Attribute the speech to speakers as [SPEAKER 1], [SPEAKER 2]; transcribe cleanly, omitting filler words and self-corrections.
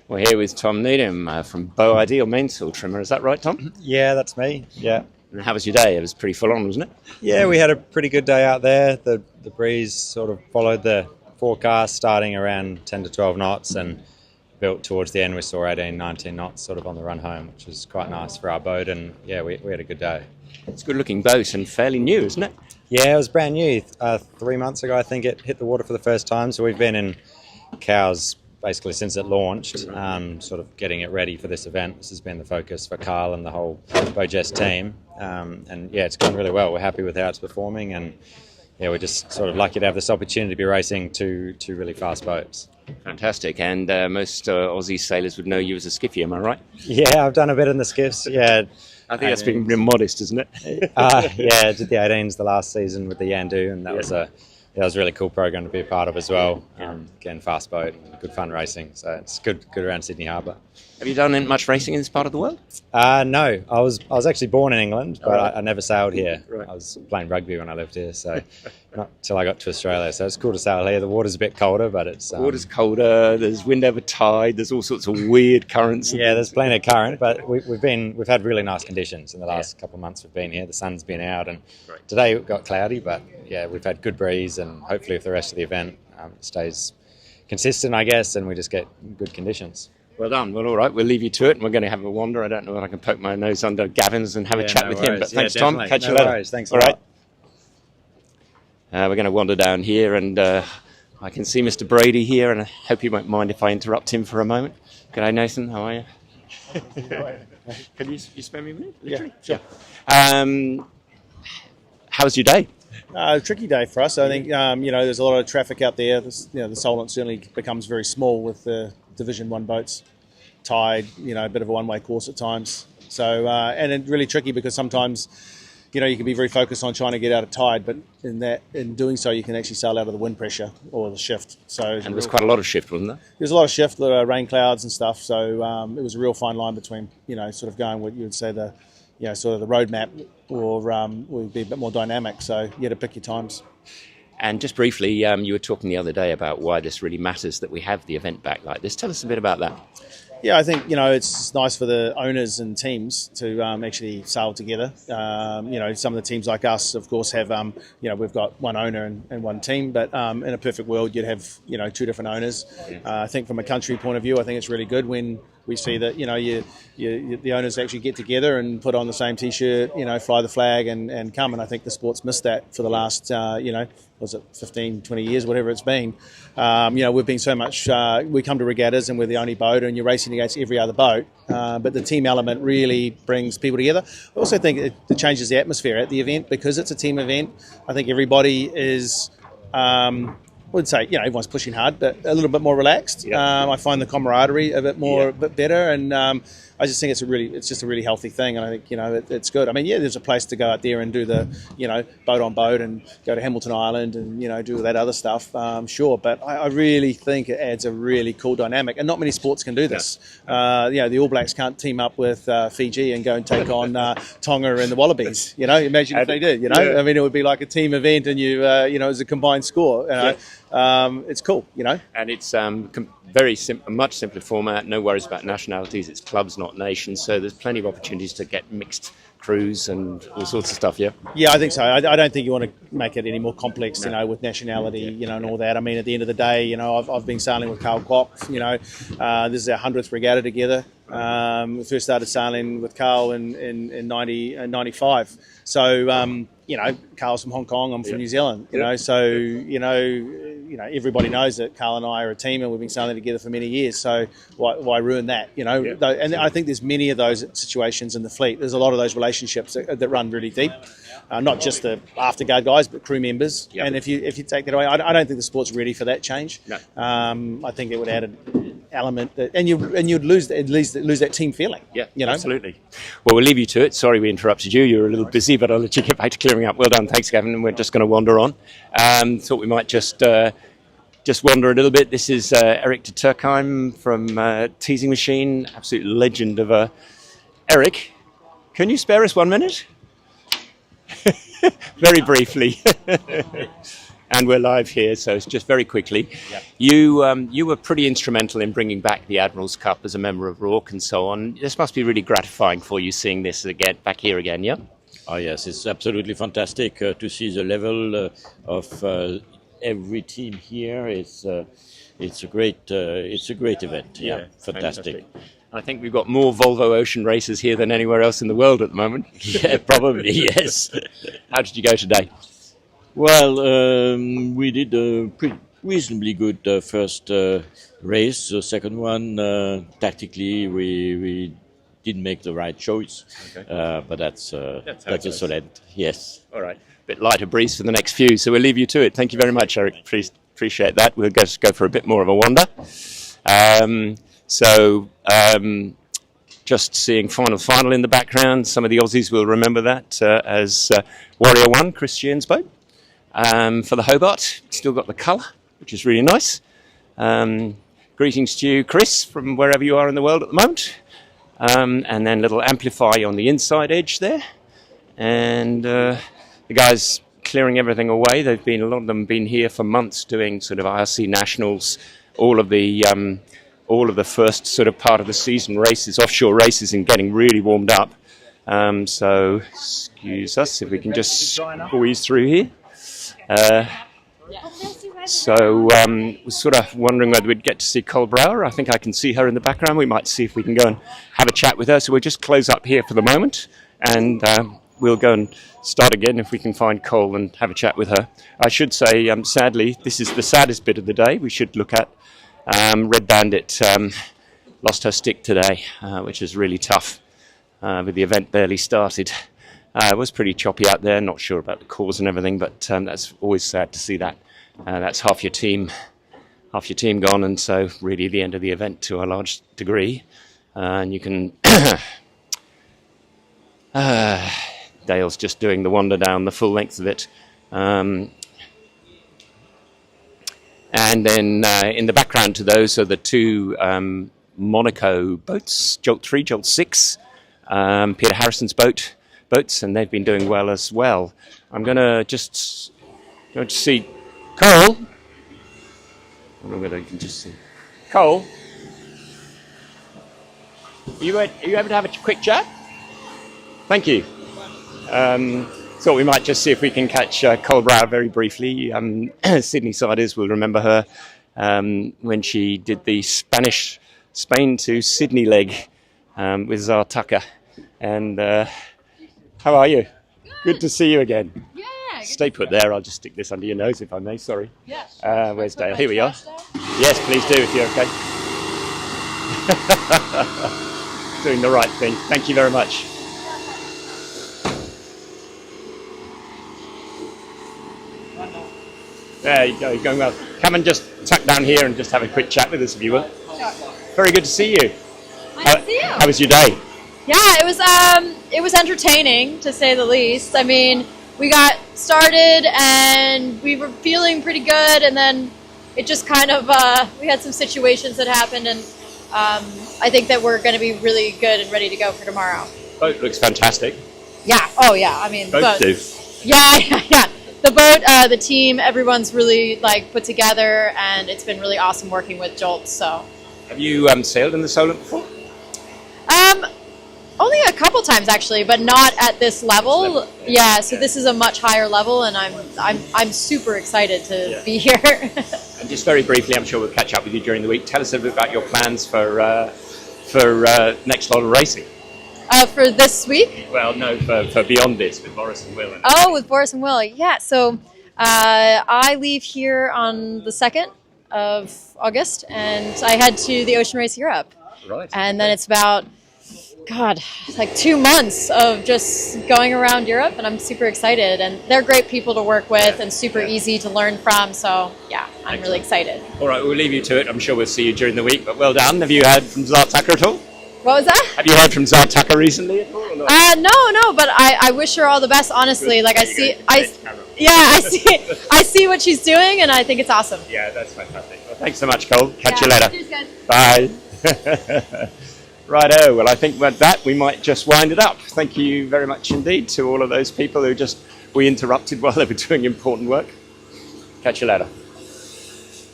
[SPEAKER 1] We're here with Tom Needham from Beau Ideal mainsail trimmer. Is that right, Tom?
[SPEAKER 2] Yeah, that's me. Yeah.
[SPEAKER 1] And how was your day? It was pretty full on, wasn't it?
[SPEAKER 2] Yeah, we had a pretty good day out there. The breeze sort of followed the forecast, starting around 10 to 12 knots, and built towards the end. We saw 18, 19 knots sort of on the run home, which was quite nice for our boat. And yeah, we had a good day.
[SPEAKER 1] It's a good looking boat and fairly new, isn't it?
[SPEAKER 2] Yeah, it was brand new. 3 months ago, I think it hit the water for the first time. So we've been in cows basically since it launched, sort of getting it ready for this event. This has been the focus for Carl and the whole Beau Geste team. And yeah, it's gone really well. We're happy with how it's performing, and yeah, we're just sort of lucky to have this opportunity to be racing two really fast boats.
[SPEAKER 1] Fantastic. And most Aussie sailors would know you as a skiffy, am I right?
[SPEAKER 2] Yeah, I've done a bit in the skiffs. Yeah,
[SPEAKER 1] I think that's been modest, isn't it?
[SPEAKER 2] Yeah, I did the 18s the last season with the Yandu, and that was a really cool program to be a part of as well. Again, fast boat, good fun racing, so it's good around Sydney Harbour.
[SPEAKER 1] Have you done much racing in this part of the world?
[SPEAKER 2] No, I was actually born in England, but I never sailed here.
[SPEAKER 1] Right.
[SPEAKER 2] I was playing rugby when I lived here, so not until I got to Australia. So it's cool to sail here. The water's a bit colder, but it's
[SPEAKER 1] the water's colder. There's wind over tide. There's all sorts of weird currents.
[SPEAKER 2] Yeah, there's plenty of current, but we've had really nice conditions in the last couple of months we've been here. The sun's been out, and today it got cloudy, but yeah, we've had good breeze, and hopefully if the rest of the event stays consistent, I guess, and we just get good conditions.
[SPEAKER 1] Well done. Well, all right, we'll leave you to it, and we're going to have a wander. I don't know if I can poke my nose under Gavin's and have a chat with him, but thanks, Tom. Catch you later.
[SPEAKER 2] Worries. Thanks
[SPEAKER 1] all
[SPEAKER 2] a
[SPEAKER 1] right.
[SPEAKER 2] lot.
[SPEAKER 1] We're going to wander down here, and I can see Mr. Brady here, and I hope you won't mind if I interrupt him for a moment. G'day, Nathan. How are you? Can you spare me a minute?
[SPEAKER 3] Yeah, sure.
[SPEAKER 1] Yeah. How was your day?
[SPEAKER 3] Tricky day for us. I think there's a lot of traffic out there. The Solent certainly becomes very small with the Division 1 boats. Tide, a bit of a one-way course at times. So and it's really tricky because sometimes you can be very focused on trying to get out of tide, but in doing so you can actually sail out of the wind pressure or the shift. So
[SPEAKER 1] and there's quite a lot of shift, wasn't there?
[SPEAKER 3] There's a lot of shift, rain clouds and stuff. So it was a real fine line between sort of going what you would say the sort of the roadmap, or would be a bit more dynamic. So you had to pick your times.
[SPEAKER 1] And just briefly, you were talking the other day about why this really matters that we have the event back like this. Tell us a bit about that.
[SPEAKER 3] Yeah, I think it's nice for the owners and teams to actually sail together. Some of the teams like us, of course, have we've got one owner and one team, but in a perfect world, you'd have two different owners. I think from a country point of view, I think it's really good when we see that the owners actually get together and put on the same T-shirt, fly the flag and come. And I think the sport's missed that for the last was it 15, 20 years, whatever it's been. We've been so much, we come to regattas and we're the only boat and you're racing against every other boat. But the team element really brings people together. I also think it changes the atmosphere at the event because it's a team event. I think everybody is, I wouldn't say, everyone's pushing hard, but a little bit more relaxed. I find the camaraderie a bit better. And I just think it's just a really healthy thing, and I think it's good. I mean, there's a place to go out there and do the boat on boat and go to Hamilton Island and do that other stuff. Sure, but I really think it adds a really cool dynamic, and not many sports can do this. The All Blacks can't team up with Fiji and go and take on Tonga and the Wallabies. Imagine if they did. I mean, it would be like a team event, and it's a combined score. It's cool.
[SPEAKER 1] And it's much simpler format. No worries about nationalities. It's clubs, not nations. So there's plenty of opportunities to get mixed crews and all sorts of stuff.
[SPEAKER 3] Yeah, I think so. I don't think you want to make it any more complex. With nationality, and all that. I mean, at the end of the day, I've been sailing with Carl Kwok. This is our 100th regatta together. We first started sailing with Carl in 95. So Carl's from Hong Kong, I'm from New Zealand. Everybody knows that Carl and I are a team, and we've been sailing together for many years. So why ruin that? And I think there's many of those situations in the fleet. There's a lot of those relationships that run really deep. Not just the afterguard guys, but crew members. And if you take that away, I don't think the sport's ready for that change.
[SPEAKER 1] No.
[SPEAKER 3] I think it would add an element and you'd lose that team feeling.
[SPEAKER 1] Absolutely. Well, we'll leave you to it. Sorry we interrupted you. You were a little busy, but I'll let you get back to clearing up. Well done. Thanks, Gavin. And we're just going to wander on. Thought we might just wander a little bit. This is Eric de Turckheim from Teasing Machine, absolute legend of Eric. Can you spare us 1 minute? Very briefly. And we're live here, so it's just very quickly.
[SPEAKER 2] Yep.
[SPEAKER 1] You were pretty instrumental in bringing back the Admiral's Cup as a member of Rourke and so on. This must be really gratifying for you seeing this again, back here again, yeah?
[SPEAKER 4] Oh yes, it's absolutely fantastic to see the level of every team here. It's a great event. Yeah, fantastic.
[SPEAKER 1] I think we've got more Volvo Ocean races here than anywhere else in the world at the moment.
[SPEAKER 4] Yeah, probably yes.
[SPEAKER 1] How did you go today?
[SPEAKER 4] Well, we did a pretty reasonably good first race. The second one, tactically, we didn't make the right choice, but that's a solid. Yes.
[SPEAKER 1] All right. Bit lighter breeze for the next few, so we'll leave you to it. Thank you very much, Eric. Appreciate that. We'll just go for a bit more of a wander. Just seeing final in the background. Some of the Aussies will remember that as Warrior 1, Christian's boat. For the Hobart, still got the colour, which is really nice. Greetings to you, Chris, from wherever you are in the world at the moment. And then little Amplify on the inside edge there. And the guys clearing everything away. A lot of them been here for months doing sort of IRC nationals, all of the first sort of part of the season races, offshore races, and getting really warmed up. So excuse us if we can just squeeze through here. Was sort of wondering whether we'd get to see Cole Brauer. I think I can see her in the background. We might see if we can go and have a chat with her. So we'll just close up here for the moment, and we'll go and start again if we can find Cole and have a chat with her. I should say, sadly, this is the saddest bit of the day. We should look at Red Bandit lost her stick today, which is really tough with the event barely started. It was pretty choppy out there, not sure about the cause and everything, but that's always sad to see that. That's half your team gone, and so really the end of the event to a large degree. And you can... Dale's just doing the wander down the full length of it. And then in the background to those are the two Monaco boats, Jolt 3, Jolt 6, Peter Harrison's boats, and they've been doing well as well. I'm going to just go to see Cole. I'm going to just see Cole. Are you able to have a quick chat? Thank you. Thought we might just see if we can catch Cole Brauer very briefly. Sydney siders will remember her when she did the Spain to Sydney leg with Zar Tucker. And how are you? Good to see you again.
[SPEAKER 5] Yeah.
[SPEAKER 1] Stay put there. I'll just stick this under your nose if I may. Sorry.
[SPEAKER 5] Yeah.
[SPEAKER 1] Where's Dale? Here we are. Yes, please do if you're okay. Doing the right thing. Thank you very much. There you go, you're going well. Come and just tuck down here and just have a quick chat with us if you will. Very good to see you.
[SPEAKER 5] Nice to see you.
[SPEAKER 1] How was your day?
[SPEAKER 5] Yeah, it was entertaining to say the least. I mean, we got started and we were feeling pretty good, and then it just kind of we had some situations that happened, and I think that we're going to be really good and ready to go for tomorrow.
[SPEAKER 1] Boat looks fantastic.
[SPEAKER 5] Yeah. Oh yeah. I mean,
[SPEAKER 1] both do.
[SPEAKER 5] Yeah. The boat, the team, everyone's really put together, and it's been really awesome working with Jolt. So,
[SPEAKER 1] have you sailed in the Solent before?
[SPEAKER 5] Only a couple times actually, but not at this level. Yeah, so this is a much higher level, and I'm super excited to be here.
[SPEAKER 1] And just very briefly, I'm sure we'll catch up with you during the week. Tell us a bit about your plans for next lot of racing.
[SPEAKER 5] For this week?
[SPEAKER 1] Well, no, for beyond this with Boris and Will.
[SPEAKER 5] With Boris and Will, yeah. So I leave here on the 2nd of August, and I head to the Ocean Race Europe.
[SPEAKER 1] Right.
[SPEAKER 5] And then it's about, 2 months of just going around Europe, and I'm super excited. And they're great people to work with and super easy to learn from. So, yeah, I'm really excited. All
[SPEAKER 1] right, we'll leave you to it. I'm sure we'll see you during the week, but well done. Have you heard from Zar Tucker at all?
[SPEAKER 5] What was that?
[SPEAKER 1] Have you heard from Zar Tucker recently at all? Or not?
[SPEAKER 5] No, but I wish her all the best, honestly.
[SPEAKER 1] Good.
[SPEAKER 5] I see what she's doing, and I think it's awesome.
[SPEAKER 1] Yeah, that's fantastic. Well, thanks so much, Cole. Catch you later.
[SPEAKER 5] Cheers, guys.
[SPEAKER 1] Bye. Righto, well, I think with that we might just wind it up. Thank you very much indeed to all of those people who we interrupted while they were doing important work. Catch you later.